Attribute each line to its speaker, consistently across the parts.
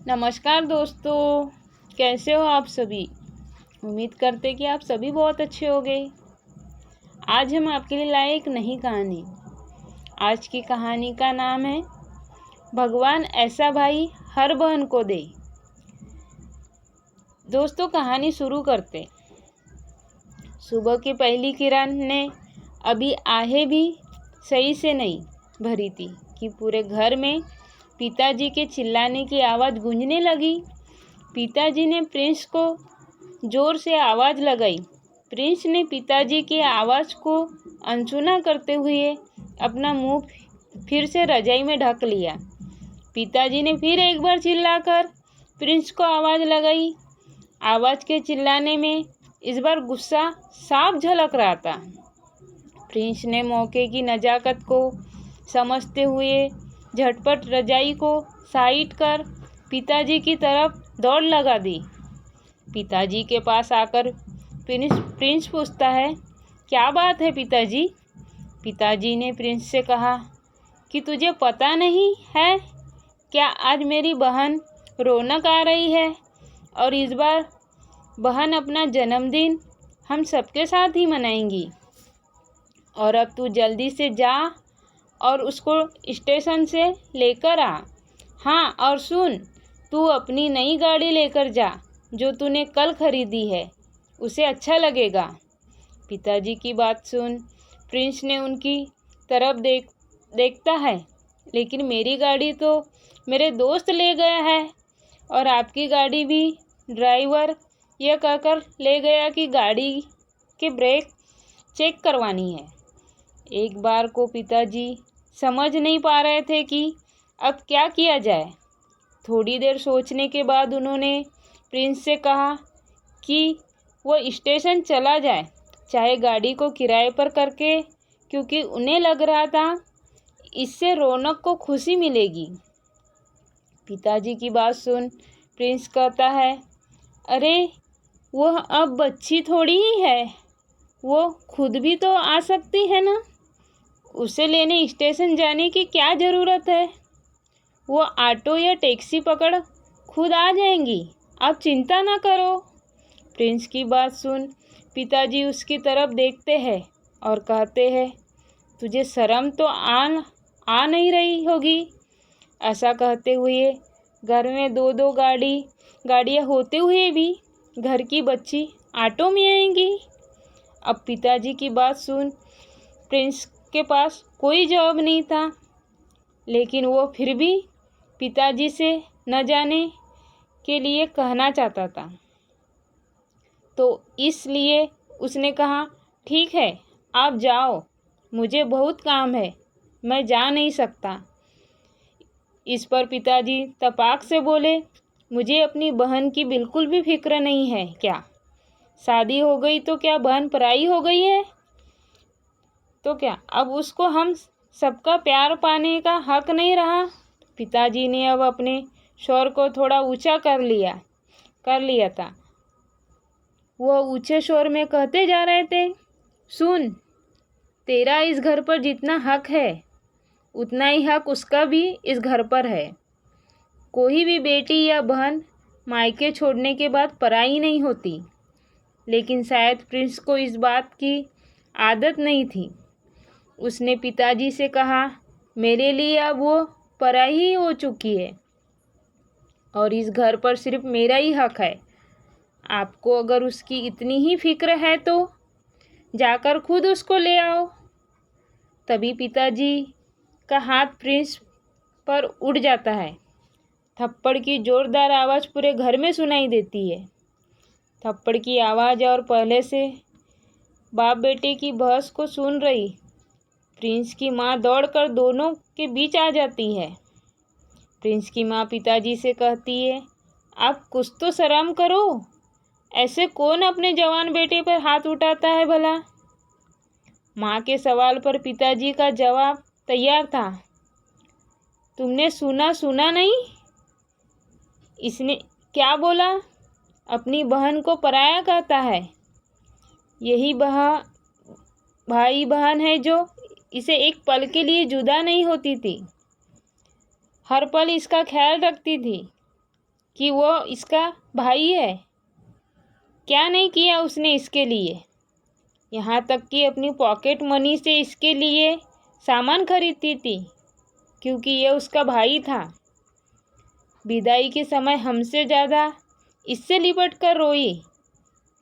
Speaker 1: नमस्कार दोस्तों, कैसे हो आप सभी। उम्मीद करते कि आप सभी बहुत अच्छे होंगे। आज हम आपके लिए लाए एक नई कहानी। आज की कहानी का नाम है भगवान ऐसा भाई हर बहन को दे। दोस्तों, कहानी शुरू करते। सुबह की पहली किरण ने अभी आहें भी सही से नहीं भरी थी कि पूरे घर में पिताजी के चिल्लाने की आवाज़ गूंजने लगी। पिताजी ने प्रिंस को जोर से आवाज़ लगाई। प्रिंस ने पिताजी की आवाज़ को अनसुना करते हुए अपना मुंह फिर से रजाई में ढक लिया। पिताजी ने फिर एक बार चिल्लाकर प्रिंस को आवाज़ लगाई। आवाज़ के चिल्लाने में इस बार गुस्सा साफ झलक रहा था। प्रिंस ने मौके की नज़ाकत को समझते हुए झटपट रजाई को साइड कर पिताजी की तरफ दौड़ लगा दी। पिताजी के पास आकर प्रिंस पूछता है, क्या बात है पिताजी। पिताजी ने प्रिंस से कहा कि तुझे पता नहीं है क्या आज मेरी बहन रौनक आ रही है और इस बार बहन अपना जन्मदिन हम सबके साथ ही मनाएंगी। और अब तू जल्दी से जा और उसको स्टेशन से लेकर आ। हाँ, और सुन, तू अपनी नई गाड़ी लेकर जा जो तूने कल खरीदी है, उसे अच्छा लगेगा। पिताजी की बात सुन प्रिंस ने उनकी तरफ देखता है, लेकिन मेरी गाड़ी तो मेरे दोस्त ले गया है और आपकी गाड़ी भी ड्राइवर यह कहकर ले गया कि गाड़ी के ब्रेक चेक करवानी है। एक बार को पिताजी समझ नहीं पा रहे थे कि अब क्या किया जाए। थोड़ी देर सोचने के बाद उन्होंने प्रिंस से कहा कि वो स्टेशन चला जाए, चाहे गाड़ी को किराए पर करके, क्योंकि उन्हें लग रहा था इससे रौनक को खुशी मिलेगी। पिताजी की बात सुन प्रिंस कहता है, अरे वह अब बच्ची थोड़ी ही है, वो खुद भी तो आ सकती है ना। उसे लेने स्टेशन जाने की क्या ज़रूरत है। वो ऑटो या टैक्सी पकड़ खुद आ जाएंगी, आप चिंता ना करो। प्रिंस की बात सुन पिताजी उसकी तरफ देखते हैं और कहते हैं, तुझे शर्म तो आ नहीं रही होगी। ऐसा कहते हुए घर में दो गाड़ियाँ होते हुए भी घर की बच्ची ऑटो में आएंगी। अब पिताजी की बात सुन प्रिंस के पास कोई जवाब नहीं था, लेकिन वो फिर भी पिताजी से न जाने के लिए कहना चाहता था, तो इसलिए उसने कहा, ठीक है आप जाओ, मुझे बहुत काम है, मैं जा नहीं सकता। इस पर पिताजी तपाक से बोले, मुझे अपनी बहन की बिल्कुल भी फिक्र नहीं है क्या। शादी हो गई तो क्या बहन पराई हो गई है। तो क्या अब उसको हम सबका प्यार पाने का हक नहीं रहा। पिताजी ने अब अपने स्वर को थोड़ा ऊंचा कर लिया था। वो ऊंचे स्वर में कहते जा रहे थे, सुन, तेरा इस घर पर जितना हक है उतना ही हक उसका भी इस घर पर है। कोई भी बेटी या बहन मायके छोड़ने के बाद पराई नहीं होती, लेकिन शायद प्रिंस को इस बात की आदत नहीं थी। उसने पिताजी से कहा, मेरे लिए अब वो पराई ही हो चुकी है और इस घर पर सिर्फ मेरा ही हक है। आपको अगर उसकी इतनी ही फिक्र है तो जाकर खुद उसको ले आओ। तभी पिताजी का हाथ प्रिंस पर उड़ जाता है। थप्पड़ की जोरदार आवाज़ पूरे घर में सुनाई देती है। थप्पड़ की आवाज़ और पहले से बाप बेटे की बहस को सुन रही प्रिंस की माँ दौड़कर दोनों के बीच आ जाती है। प्रिंस की माँ पिताजी से कहती है, आप कुछ तो शर्म करो, ऐसे कौन अपने जवान बेटे पर हाथ उठाता है भला। माँ के सवाल पर पिताजी का जवाब तैयार था, तुमने सुना नहीं, इसने क्या बोला, अपनी बहन को पराया कहता है। यही भाई बहन है जो इसे एक पल के लिए जुदा नहीं होती थी, हर पल इसका ख्याल रखती थी। कि वो इसका भाई है। क्या नहीं किया उसने इसके लिए, यहाँ तक कि अपनी पॉकेट मनी से इसके लिए सामान खरीदती थी, क्योंकि ये उसका भाई था। विदाई के समय हमसे ज़्यादा इससे लिपट कर रोई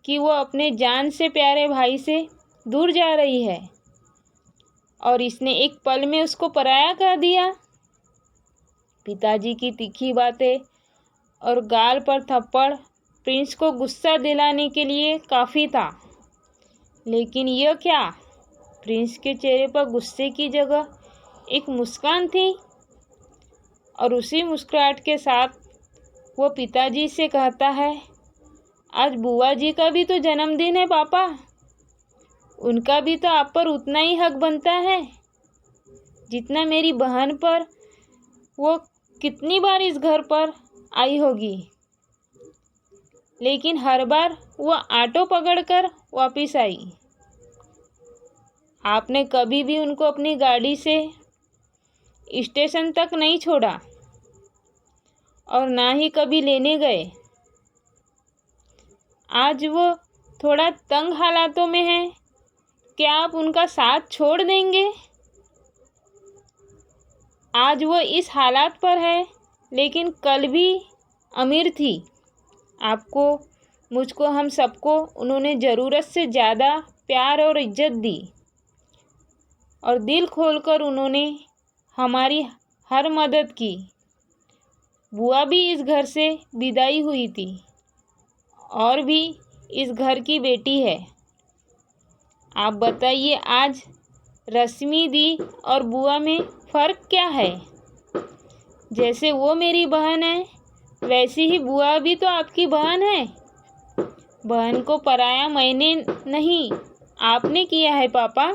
Speaker 1: कि वो अपने जान से प्यारे भाई से दूर जा रही है, और इसने एक पल में उसको पराया कर दिया। पिताजी की तीखी बातें और गाल पर थप्पड़ प्रिंस को गुस्सा दिलाने के लिए काफ़ी था, लेकिन यह क्या, प्रिंस के चेहरे पर गुस्से की जगह एक मुस्कान थी, और उसी मुस्कुराहट के साथ वो पिताजी से कहता है, आज बुआ जी का भी तो जन्मदिन है पापा, उनका भी तो आप पर उतना ही हक बनता है जितना मेरी बहन पर। वो कितनी बार इस घर पर आई होगी, लेकिन हर बार वो ऑटो पकड़कर वापस आई। आपने कभी भी उनको अपनी गाड़ी से स्टेशन तक नहीं छोड़ा, और ना ही कभी लेने गए। आज वो थोड़ा तंग हालातों में है, क्या आप उनका साथ छोड़ देंगे? आज वो इस हालात पर है, लेकिन कल भी अमीर थी। आपको, मुझको, हम सबको उन्होंने ज़रूरत से ज़्यादा प्यार और इज्जत दी, और दिल खोलकर उन्होंने हमारी हर मदद की। बुआ भी इस घर से विदाई हुई थी, और भी इस घर की बेटी है। आप बताइए, आज रश्मि दी और बुआ में फ़र्क क्या है? जैसे वो मेरी बहन है, वैसी ही बुआ भी तो आपकी बहन है। बहन को पराया मैंने नहीं, आपने किया है पापा।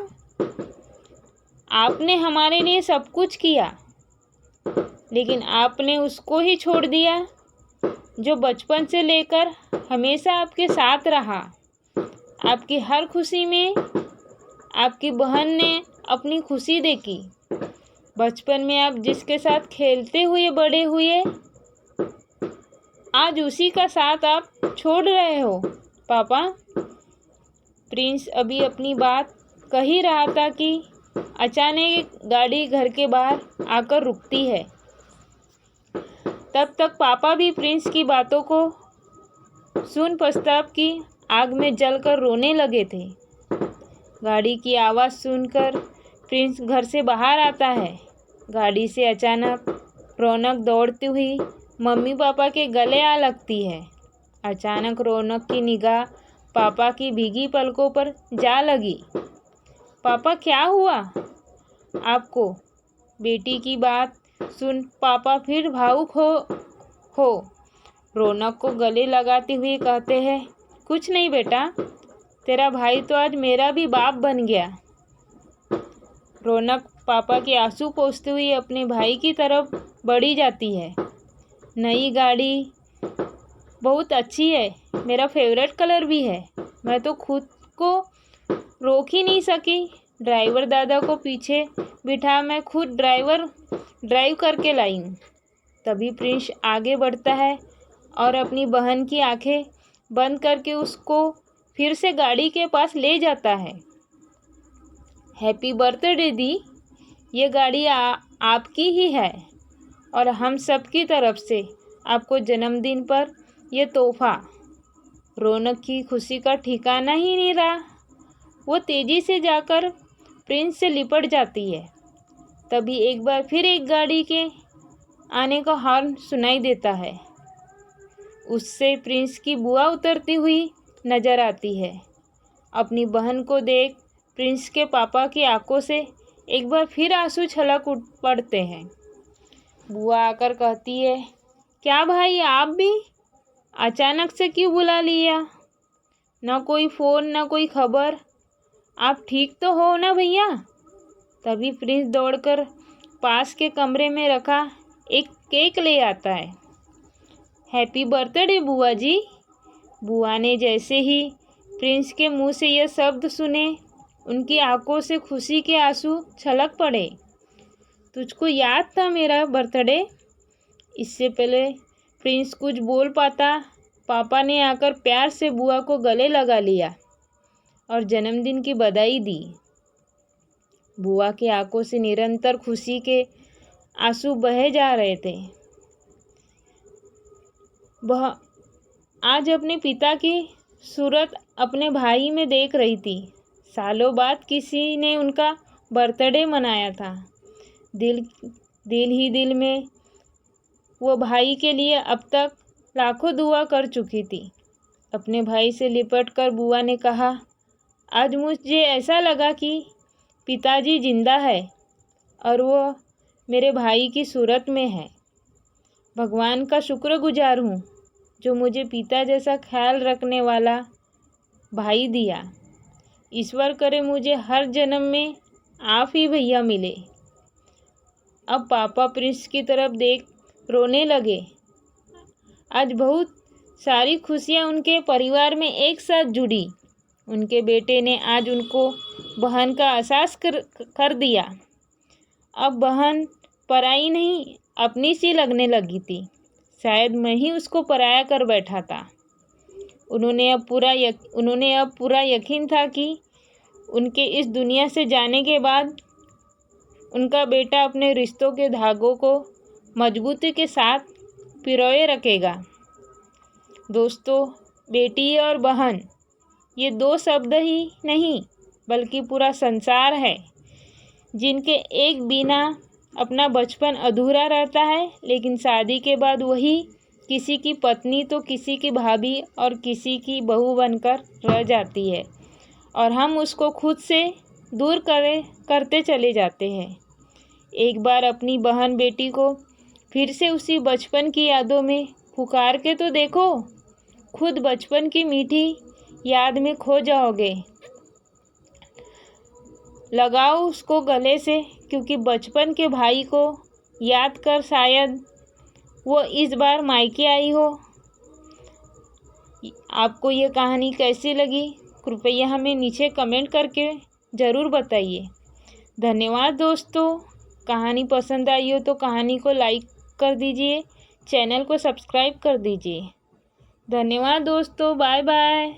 Speaker 1: आपने हमारे लिए सब कुछ किया, लेकिन आपने उसको ही छोड़ दिया जो बचपन से लेकर हमेशा आपके साथ रहा। आपकी हर खुशी में आपकी बहन ने अपनी खुशी देखी। बचपन में आप जिसके साथ खेलते हुए बड़े हुए, आज उसी का साथ आप छोड़ रहे हो पापा। प्रिंस अभी अपनी बात कह ही रहा था कि अचानक गाड़ी घर के बाहर आकर रुकती है। तब तक पापा भी प्रिंस की बातों को सुन पश्चाताप की आग में जलकर रोने लगे थे। गाड़ी की आवाज़ सुनकर प्रिंस घर से बाहर आता है। गाड़ी से अचानक रौनक दौड़ती हुई मम्मी पापा के गले आ लगती है। अचानक रौनक की निगाह पापा की भीगी पलकों पर जा लगी। पापा, क्या हुआ आपको? बेटी की बात सुन पापा फिर भावुक हो रौनक को गले लगाते हुए कहते हैं, कुछ नहीं बेटा, तेरा भाई तो आज मेरा भी बाप बन गया। रौनक पापा के आंसू पोंछते हुए अपने भाई की तरफ बढ़ी जाती है। नई गाड़ी बहुत अच्छी है, मेरा फेवरेट कलर भी है। मैं तो खुद को रोक ही नहीं सकी। ड्राइवर दादा को पीछे बिठा मैं खुद ड्राइव करके लाई। तभी प्रिंस आगे बढ़ता है और अपनी बहन की आंखें बंद करके उसको फिर से गाड़ी के पास ले जाता है। हैप्पी बर्थडे दी, ये गाड़ी आपकी ही है, और हम सब की तरफ से आपको जन्मदिन पर यह तोहफा। रौनक की खुशी का ठिकाना ही नहीं रहा। वो तेज़ी से जाकर प्रिंस से लिपट जाती है। तभी एक बार फिर एक गाड़ी के आने का हॉर्न सुनाई देता है। उससे प्रिंस की बुआ उतरती हुई नजर आती है। अपनी बहन को देख प्रिंस के पापा की आंखों से एक बार फिर आंसू छलक उठ पड़ते हैं। बुआ आकर कहती है, क्या भाई, आप भी अचानक से क्यों बुला लिया? ना कोई फ़ोन, ना कोई खबर। आप ठीक तो हो ना भैया? तभी प्रिंस दौड़कर पास के कमरे में रखा एक केक ले आता है। हैप्पी बर्थडे बुआ जी। बुआ ने जैसे ही प्रिंस के मुंह से यह शब्द सुने, उनकी आंखों से खुशी के आंसू छलक पड़े। तुझको याद था मेरा बर्थडे? इससे पहले प्रिंस कुछ बोल पाता, पापा ने आकर प्यार से बुआ को गले लगा लिया और जन्मदिन की बधाई दी। बुआ की आंखों से निरंतर खुशी के आंसू बहे जा रहे थे। वह आज अपने पिता की सूरत अपने भाई में देख रही थी। सालों बाद किसी ने उनका बर्थडे मनाया था। दिल ही दिल में वो भाई के लिए अब तक लाखों दुआ कर चुकी थी। अपने भाई से लिपटकर बुआ ने कहा, आज मुझे ऐसा लगा कि पिताजी जिंदा है और वो मेरे भाई की सूरत में है। भगवान का शुक्रगुजार हूँ जो मुझे पिता जैसा ख्याल रखने वाला भाई दिया। ईश्वर करे मुझे हर जन्म में आप ही भैया मिले। अब पापा प्रिंस की तरफ देख रोने लगे। आज बहुत सारी खुशियाँ उनके परिवार में एक साथ जुड़ी। उनके बेटे ने आज उनको बहन का एहसास कर दिया। अब बहन पराई नहीं, अपनी सी लगने लगी थी। शायद मैं ही उसको पराया कर बैठा था। उन्होंने अब पूरा यकीन था कि उनके इस दुनिया से जाने के बाद उनका बेटा अपने रिश्तों के धागों को मजबूती के साथ पिरोए रखेगा। दोस्तों, बेटी और बहन ये दो शब्द ही नहीं बल्कि पूरा संसार है, जिनके एक बिना अपना बचपन अधूरा रहता है। लेकिन शादी के बाद वही किसी की पत्नी तो किसी की भाभी और किसी की बहू बनकर रह जाती है और हम उसको खुद से दूर करते चले जाते हैं। एक बार अपनी बहन बेटी को फिर से उसी बचपन की यादों में पुकार के तो देखो, खुद बचपन की मीठी याद में खो जाओगे। लगाओ उसको गले से, क्योंकि बचपन के भाई को याद कर शायद वो इस बार मायके आई हो। आपको ये कहानी कैसी लगी कृपया हमें नीचे कमेंट करके ज़रूर बताइए। धन्यवाद दोस्तों। कहानी पसंद आई हो तो कहानी को लाइक कर दीजिए, चैनल को सब्सक्राइब कर दीजिए। धन्यवाद दोस्तों, बाय बाय।